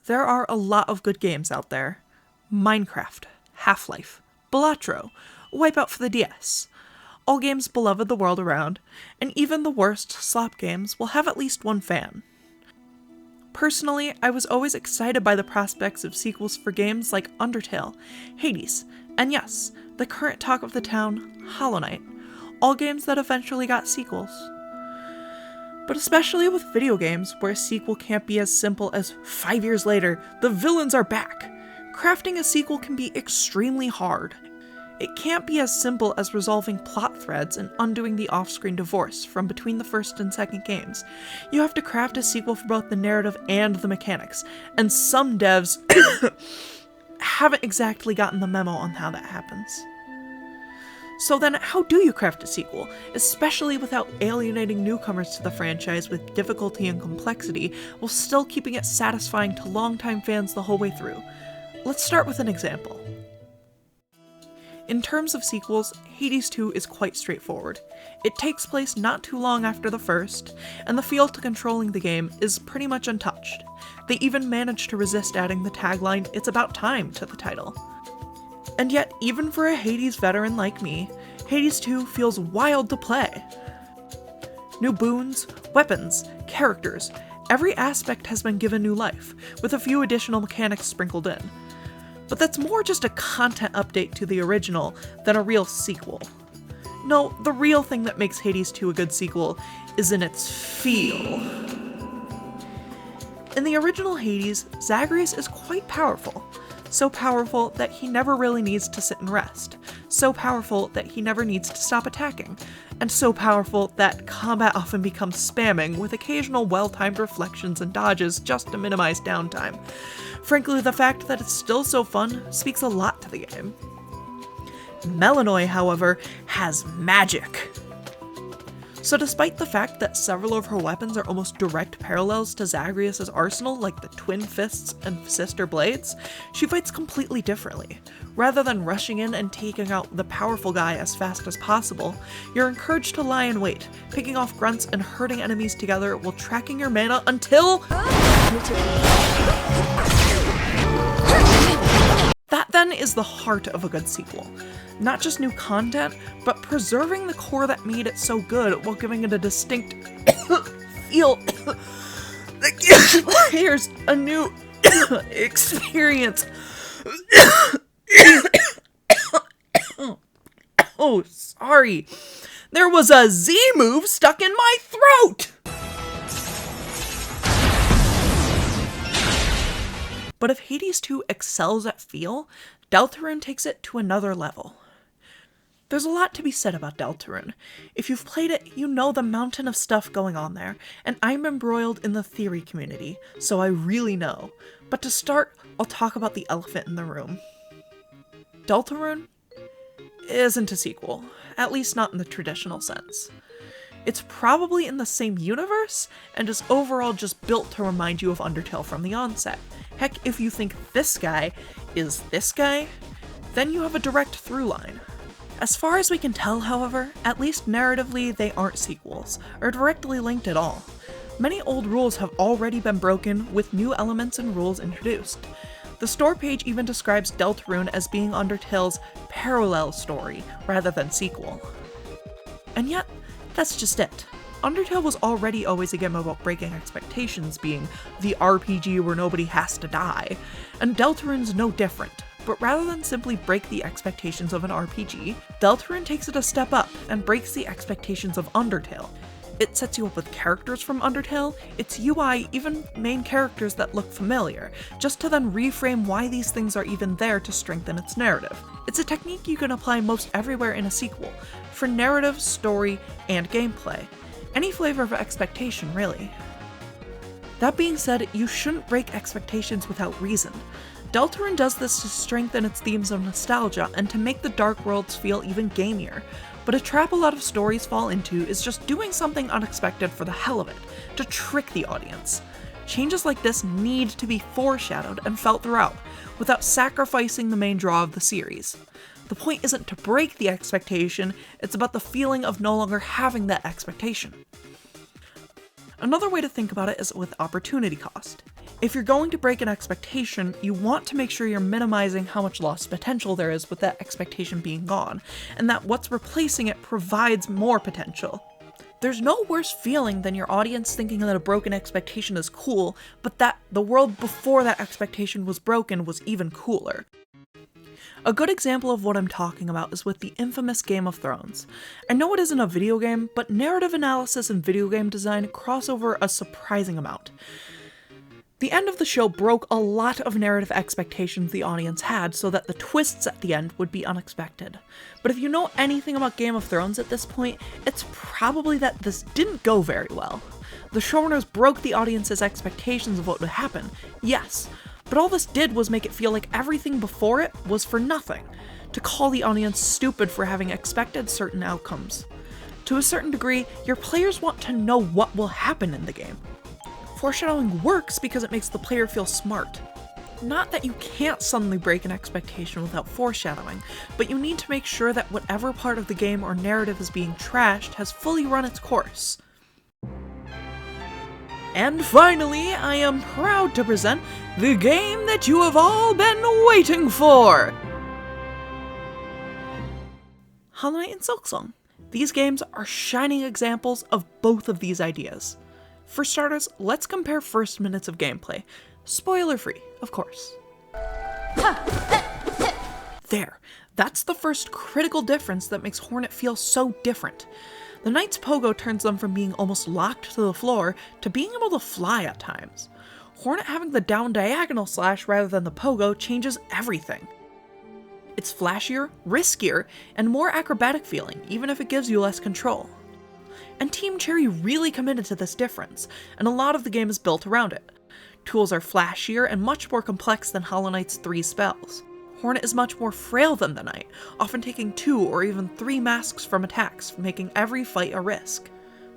There are a lot of good games out there. Minecraft, Half-Life, Balatro, Wipeout for the DS. All games beloved the world around, and even the worst slop games will have at least one fan. Personally, I was always excited by the prospects of sequels for games like Undertale, Hades, and yes, the current talk of the town, Hollow Knight, all games that eventually got sequels. But especially with video games, where a sequel can't be as simple as 5 years later, the villains are back. Crafting a sequel can be extremely hard. It can't be as simple as resolving plot threads and undoing the off-screen divorce from between the first and second games. You have to craft a sequel for both the narrative and the mechanics, and some devs haven't exactly gotten the memo on how that happens. So then, how do you craft a sequel, especially without alienating newcomers to the franchise with difficulty and complexity, while still keeping it satisfying to longtime fans the whole way through? Let's start with an example. In terms of sequels, Hades 2 is quite straightforward. It takes place not too long after the first, and the feel to controlling the game is pretty much untouched. They even managed to resist adding the tagline, "It's about time," to the title. And yet, even for a Hades veteran like me, Hades 2 feels wild to play. New boons, weapons, characters, every aspect has been given new life, with a few additional mechanics sprinkled in. But that's more just a content update to the original than a real sequel. No, the real thing that makes Hades 2 a good sequel is in its feel. In the original Hades, Zagreus is quite powerful. So powerful that he never really needs to sit and rest. So powerful that he never needs to stop attacking. And so powerful that combat often becomes spamming, with occasional well-timed reflections and dodges just to minimize downtime. Frankly, the fact that it's still so fun speaks a lot to the game. Melinoy, however, has magic. So despite the fact that several of her weapons are almost direct parallels to Zagreus' arsenal, like the twin fists and sister blades, she fights completely differently. Rather than rushing in and taking out the powerful guy as fast as possible, you're encouraged to lie in wait, picking off grunts and hurting enemies together while tracking your mana until... That then is the heart of a good sequel. Not just new content, but preserving the core that made it so good while giving it a distinct feel that gives players a new experience. Oh, sorry. There was a Z move stuck in my throat! But if Hades 2 excels at feel, Deltarune takes it to another level. There's a lot to be said about Deltarune. If you've played it, you know the mountain of stuff going on there, and I'm embroiled in the theory community, so I really know. But to start, I'll talk about the elephant in the room. Deltarune isn't a sequel, at least not in the traditional sense. It's probably in the same universe, and is overall just built to remind you of Undertale from the onset. Heck, if you think this guy is this guy, then you have a direct through line. As far as we can tell, however, at least narratively they aren't sequels, or directly linked at all. Many old rules have already been broken, with new elements and rules introduced. The store page even describes Deltarune as being Undertale's parallel story, rather than sequel. And yet, that's just it. Undertale was already always a game about breaking expectations, being the RPG where nobody has to die, and Deltarune's no different. But rather than simply break the expectations of an RPG, Deltarune takes it a step up and breaks the expectations of Undertale. It sets you up with characters from Undertale, its UI, even main characters that look familiar, just to then reframe why these things are even there to strengthen its narrative. It's a technique you can apply most everywhere in a sequel, for narrative, story, and gameplay. Any flavor of expectation, really. That being said, you shouldn't break expectations without reason. Deltarune does this to strengthen its themes of nostalgia and to make the Dark Worlds feel even gamier. But a trap a lot of stories fall into is just doing something unexpected for the hell of it, to trick the audience. Changes like this need to be foreshadowed and felt throughout, without sacrificing the main draw of the series. The point isn't to break the expectation, it's about the feeling of no longer having that expectation. Another way to think about it is with opportunity cost. If you're going to break an expectation, you want to make sure you're minimizing how much lost potential there is with that expectation being gone, and that what's replacing it provides more potential. There's no worse feeling than your audience thinking that a broken expectation is cool, but that the world before that expectation was broken was even cooler. A good example of what I'm talking about is with the infamous Game of Thrones. I know it isn't a video game, but narrative analysis and video game design cross over a surprising amount. The end of the show broke a lot of narrative expectations the audience had so that the twists at the end would be unexpected. But if you know anything about Game of Thrones at this point, it's probably that this didn't go very well. The showrunners broke the audience's expectations of what would happen, yes, but all this did was make it feel like everything before it was for nothing, to call the audience stupid for having expected certain outcomes. To a certain degree, your players want to know what will happen in the game. Foreshadowing works because it makes the player feel smart. Not that you can't suddenly break an expectation without foreshadowing, but you need to make sure that whatever part of the game or narrative is being trashed has fully run its course. And finally, I am proud to present the game that you have all been waiting for! Hollow Knight and Silksong. These games are shining examples of both of these ideas. For starters, let's compare first minutes of gameplay. Spoiler-free, of course. There, that's the first critical difference that makes Hornet feel so different. The Knight's pogo turns them from being almost locked to the floor to being able to fly at times. Hornet having the down diagonal slash rather than the pogo changes everything. It's flashier, riskier, and more acrobatic feeling, even if it gives you less control. And Team Cherry really committed to this difference, and a lot of the game is built around it. Tools are flashier and much more complex than Hollow Knight's 3 spells. Hornet is much more frail than the Knight, often taking 2 or even 3 masks from attacks, making every fight a risk.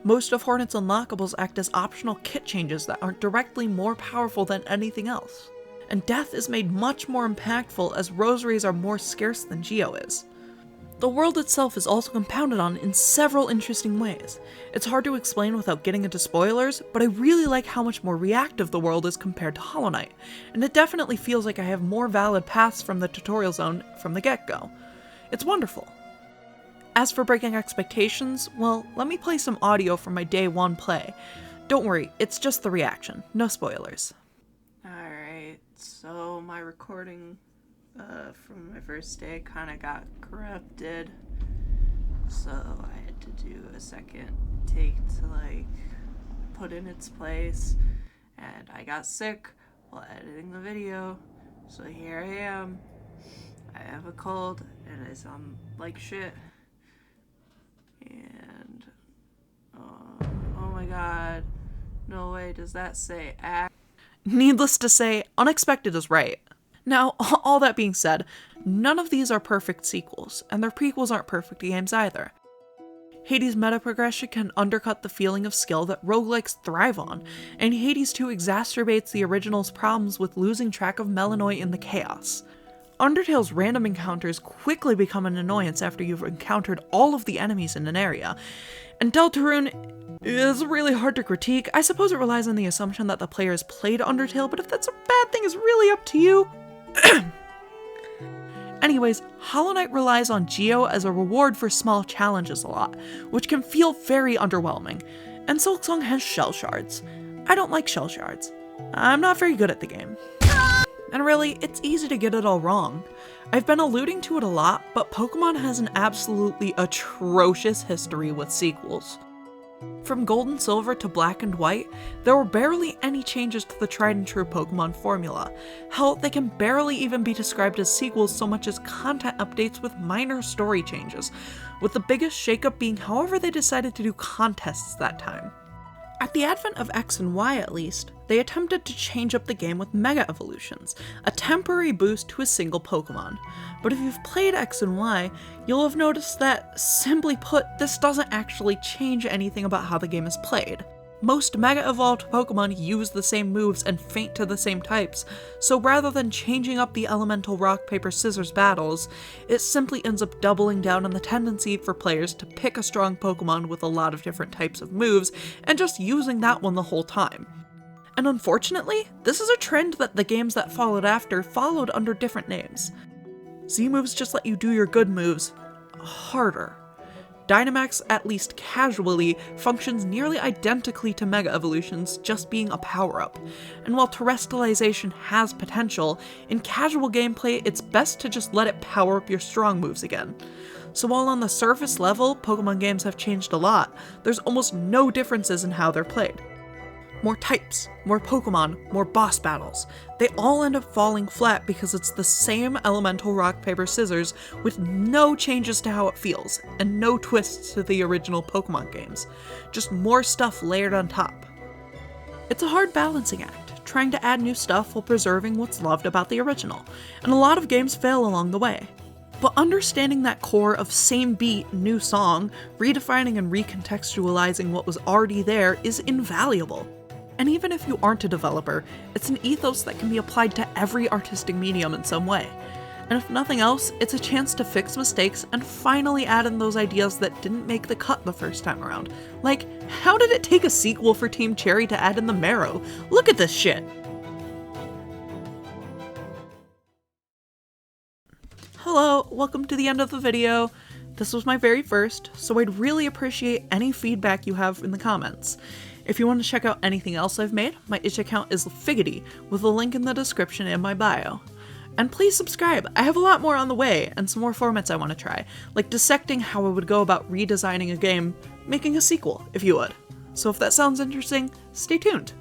Most of Hornet's unlockables act as optional kit changes that aren't directly more powerful than anything else. And death is made much more impactful as rosaries are more scarce than Geo is. The world itself is also compounded on in several interesting ways. It's hard to explain without getting into spoilers, but I really like how much more reactive the world is compared to Hollow Knight, and it definitely feels like I have more valid paths from the tutorial zone from the get-go. It's wonderful. As for breaking expectations, well, let me play some audio from my day 1 play. Don't worry, it's just the reaction, no spoilers. Alright, so my recording from my first day kind of got corrupted, so I had to do a second take to put in its place, and I got sick while editing the video, so here I am. I have a cold and I sound like shit, and oh my god, no way, does that say act? Needless to say, unexpected is right. Now, all that being said, none of these are perfect sequels, and their prequels aren't perfect games either. Hades' meta progression can undercut the feeling of skill that roguelikes thrive on, and Hades 2 exacerbates the original's problems with losing track of Melanoi in the chaos. Undertale's random encounters quickly become an annoyance after you've encountered all of the enemies in an area, and Deltarune is really hard to critique. I suppose it relies on the assumption that the player has played Undertale, but if that's a bad thing, it's really up to you. Anyways, Hollow Knight relies on Geo as a reward for small challenges a lot, which can feel very underwhelming, and Silksong has shell shards. I don't like shell shards. I'm not very good at the game. And really, it's easy to get it all wrong. I've been alluding to it a lot, but Pokemon has an absolutely atrocious history with sequels. From Gold and Silver to Black and White, there were barely any changes to the tried and true Pokemon formula. Hell, they can barely even be described as sequels so much as content updates with minor story changes, with the biggest shakeup being however they decided to do contests that time. At the advent of X and Y at least, they attempted to change up the game with Mega Evolutions, a temporary boost to a single Pokemon. But if you've played X and Y, you'll have noticed that, simply put, this doesn't actually change anything about how the game is played. Most Mega Evolved Pokemon use the same moves and faint to the same types, so rather than changing up the elemental rock, paper, scissors battles, it simply ends up doubling down on the tendency for players to pick a strong Pokemon with a lot of different types of moves and just using that one the whole time. And unfortunately, this is a trend that the games that followed after followed under different names. Z moves just let you do your good moves harder. Dynamax, at least casually, functions nearly identically to Mega Evolutions, just being a power-up. And while Terrestrialization has potential, in casual gameplay it's best to just let it power up your strong moves again. So while on the surface level, Pokemon games have changed a lot, there's almost no differences in how they're played. More types, more Pokemon, more boss battles. They all end up falling flat because it's the same elemental rock, paper, scissors with no changes to how it feels, and no twists to the original Pokemon games. Just more stuff layered on top. It's a hard balancing act, trying to add new stuff while preserving what's loved about the original, and a lot of games fail along the way. But understanding that core of same beat, new song, redefining and recontextualizing what was already there is invaluable. And even if you aren't a developer, it's an ethos that can be applied to every artistic medium in some way. And if nothing else, it's a chance to fix mistakes and finally add in those ideas that didn't make the cut the first time around. Like, how did it take a sequel for Team Cherry to add in the marrow? Look at this shit! Hello, welcome to the end of the video. This was my very first, so I'd really appreciate any feedback you have in the comments. If you want to check out anything else I've made, my itch account is Figgity, with a link in the description in my bio. And please subscribe, I have a lot more on the way, and some more formats I want to try, like dissecting how I would go about redesigning a game, making a sequel, if you would. So if that sounds interesting, stay tuned.